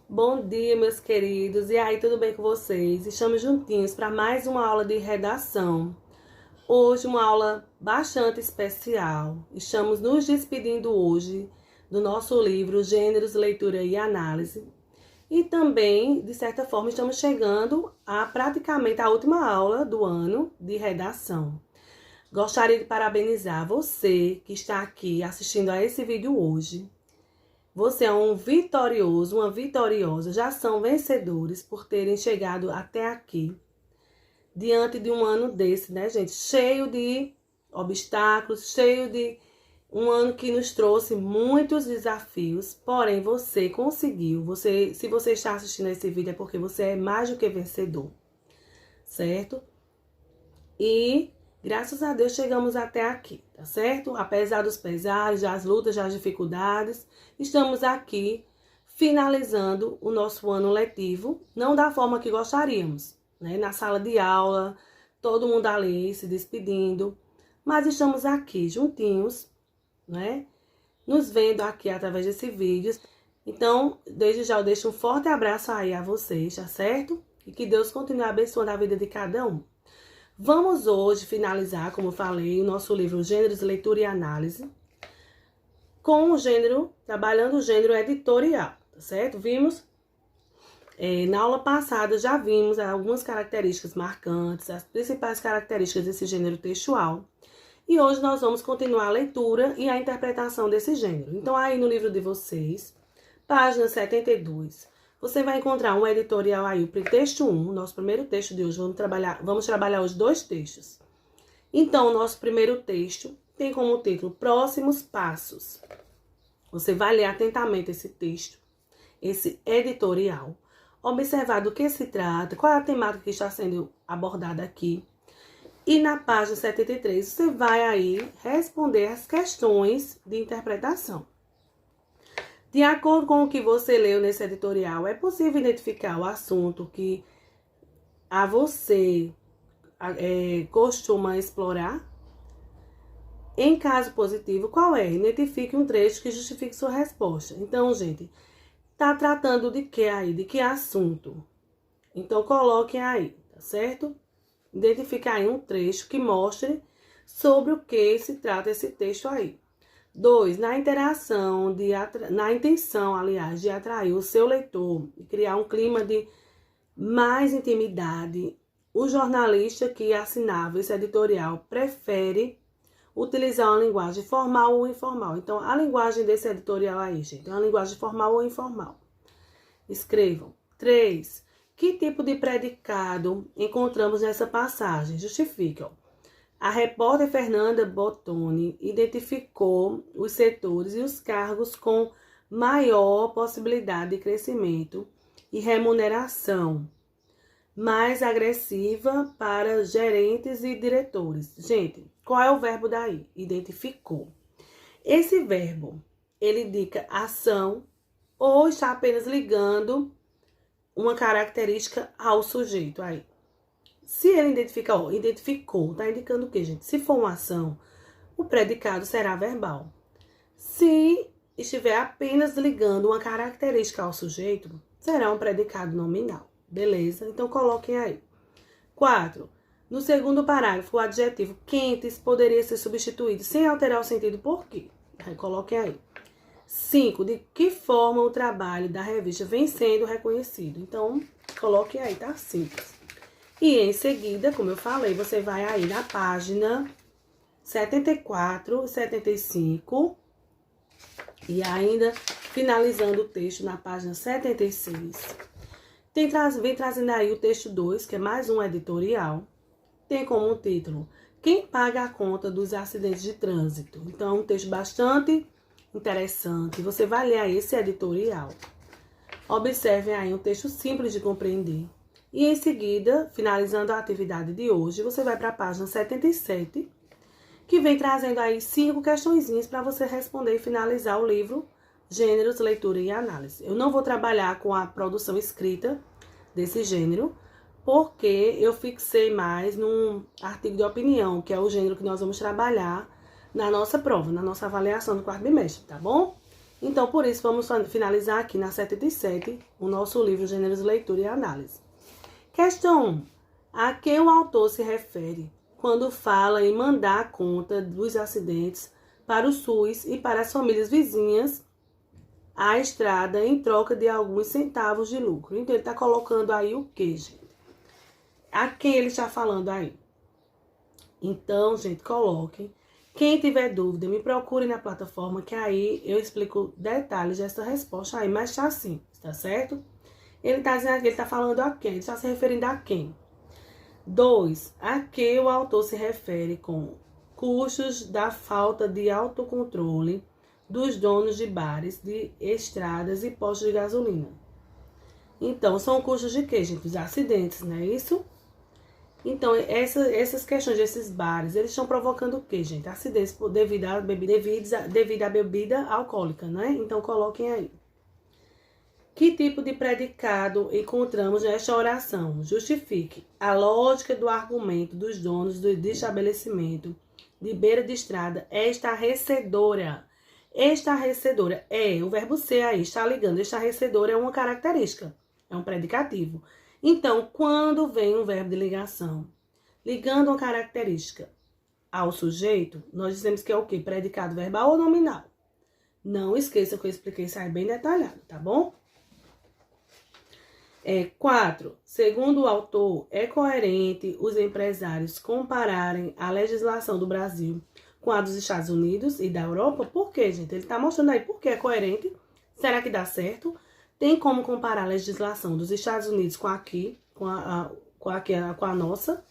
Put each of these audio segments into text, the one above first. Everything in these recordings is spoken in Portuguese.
Bom dia, meus queridos. E aí, tudo bem com vocês? Estamos juntinhos para mais uma aula de redação. Hoje, uma aula bastante especial. Estamos nos despedindo hoje do nosso livro Gêneros, Leitura e Análise. E também, de certa forma, estamos chegando a praticamente a última aula do ano de redação. Gostaria de parabenizar você que está aqui assistindo a esse vídeo hoje. Você é um vitorioso, uma vitoriosa, já são vencedores por terem chegado até aqui. Diante de um ano desse, né, gente? Cheio de obstáculos, cheio de um ano que nos trouxe muitos desafios. Porém, você conseguiu. Se você está assistindo esse vídeo é porque você é mais do que vencedor, certo? E graças a Deus chegamos até aqui, tá certo? Apesar dos pesares, das lutas, das dificuldades, estamos aqui finalizando o nosso ano letivo, não da forma que gostaríamos, né? Na sala de aula, todo mundo ali se despedindo, mas estamos aqui juntinhos, né? Nos vendo aqui através desse vídeo. Então, desde já eu deixo um forte abraço aí a vocês, tá certo? E que Deus continue abençoando a vida de cada um. Vamos hoje finalizar, como eu falei, o nosso livro Gêneros, Leitura e Análise, com o gênero, trabalhando o gênero editorial, tá certo? Na aula passada já vimos algumas características marcantes, as principais características desse gênero textual. E hoje nós vamos continuar a leitura e a interpretação desse gênero. Então, aí no livro de vocês, página 72, você vai encontrar um editorial aí, o texto 1, nosso primeiro texto de hoje. Vamos trabalhar os dois textos. Então, o nosso primeiro texto tem como título Próximos Passos. Você vai ler atentamente esse texto, esse editorial, observar do que se trata, qual é a temática que está sendo abordada aqui. E na página 73, você vai aí responder as questões de interpretação. De acordo com o que você leu nesse editorial, é possível identificar o assunto que você costuma explorar? Em caso positivo, qual é? Identifique um trecho que justifique sua resposta. Então, gente, tá tratando de que aí? De que assunto? Então, coloquem aí, tá certo? Identifique aí um trecho que mostre sobre o que se trata esse texto aí. 2. Na intenção, aliás, de atrair o seu leitor e criar um clima de mais intimidade, o jornalista que assinava esse editorial prefere utilizar uma linguagem formal ou informal. Então, a linguagem desse editorial aí, gente, é uma linguagem formal ou informal. Escrevam. 3. Que tipo de predicado encontramos nessa passagem? Justificam. A repórter Fernanda Bottoni identificou os setores e os cargos com maior possibilidade de crescimento e remuneração, mais agressiva para gerentes e diretores. Gente, qual é o verbo daí? Identificou. Esse verbo, ele indica ação ou está apenas ligando uma característica ao sujeito aí. Se ele identificou, tá indicando o quê, gente? Se for uma ação, o predicado será verbal. Se estiver apenas ligando uma característica ao sujeito, será um predicado nominal. Beleza? Então, coloquem aí. 4. No segundo parágrafo, o adjetivo quentes poderia ser substituído sem alterar o sentido por quê? Aí, coloquem aí. 5. De que forma o trabalho da revista vem sendo reconhecido? Então, coloquem aí, tá simples. E em seguida, como eu falei, você vai aí na página 74 e 75. E ainda finalizando o texto na página 76. Vem trazendo aí o texto 2, que é mais um editorial. Tem como título Quem paga a conta dos acidentes de trânsito? Então, é um texto bastante interessante. Você vai ler aí esse editorial. Observem aí um texto simples de compreender. E em seguida, finalizando a atividade de hoje, você vai para a página 77, que vem trazendo aí 5 questõezinhas para você responder e finalizar o livro Gêneros, Leitura e Análise. Eu não vou trabalhar com a produção escrita desse gênero, porque eu fixei mais num artigo de opinião, que é o gênero que nós vamos trabalhar na nossa prova, na nossa avaliação do quarto bimestre, tá bom? Então, por isso, vamos finalizar aqui na 77 o nosso livro Gêneros, Leitura e Análise. Questão 1. A que o autor se refere quando fala em mandar conta dos acidentes para o SUS e para as famílias vizinhas à estrada em troca de alguns centavos de lucro? Então, ele está colocando aí o quê, gente? A quem ele está falando aí? Então, gente, coloquem. Quem tiver dúvida, me procure na plataforma, que aí eu explico detalhes dessa resposta aí, mas tá assim, tá certo? Ele tá dizendo aqui, ele tá falando a quem? Ele está se referindo a quem? 2. A que o autor se refere com custos da falta de autocontrole dos donos de bares, de estradas e postos de gasolina. Então, são custos de quê, gente? Os acidentes, não é isso? Então, essas questões desses bares, eles estão provocando o quê, gente? Acidentes devido à bebida alcoólica, né? Então, coloquem aí. Que tipo de predicado encontramos nesta oração? Justifique a lógica do argumento dos donos do estabelecimento de beira de estrada é estarrecedora. Estarrecedora é o verbo ser aí, está ligando. Estarrecedora é uma característica, é um predicativo. Então, quando vem um verbo de ligação, ligando uma característica ao sujeito, nós dizemos que é o quê? Predicado verbal ou nominal? Não esqueça que eu expliquei isso aí bem detalhado, tá bom? 4. Segundo o autor, é coerente os empresários compararem a legislação do Brasil com a dos Estados Unidos e da Europa? Por quê, gente? Ele está mostrando aí por que é coerente. Será que dá certo? Tem como comparar a legislação dos Estados Unidos com a nossa?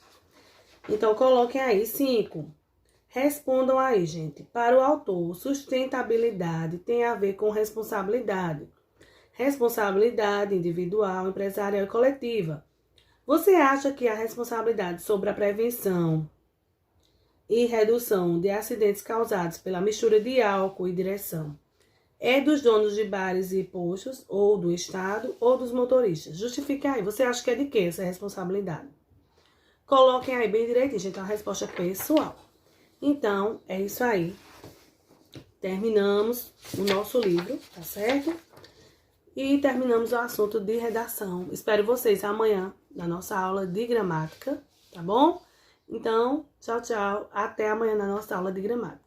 Então, coloquem aí. 5. Respondam aí, gente. Para o autor, sustentabilidade tem a ver com responsabilidade. Responsabilidade individual, empresarial e coletiva. Você acha que a responsabilidade sobre a prevenção e redução de acidentes causados pela mistura de álcool e direção é dos donos de bares e postos, ou do Estado, ou dos motoristas? Justifique aí. Você acha que é de quê essa responsabilidade? Coloquem aí bem direitinho, gente. A resposta é pessoal. Então, é isso aí. Terminamos o nosso livro, tá certo? E terminamos o assunto de redação. Espero vocês amanhã na nossa aula de gramática, tá bom? Então, tchau, tchau. Até amanhã na nossa aula de gramática.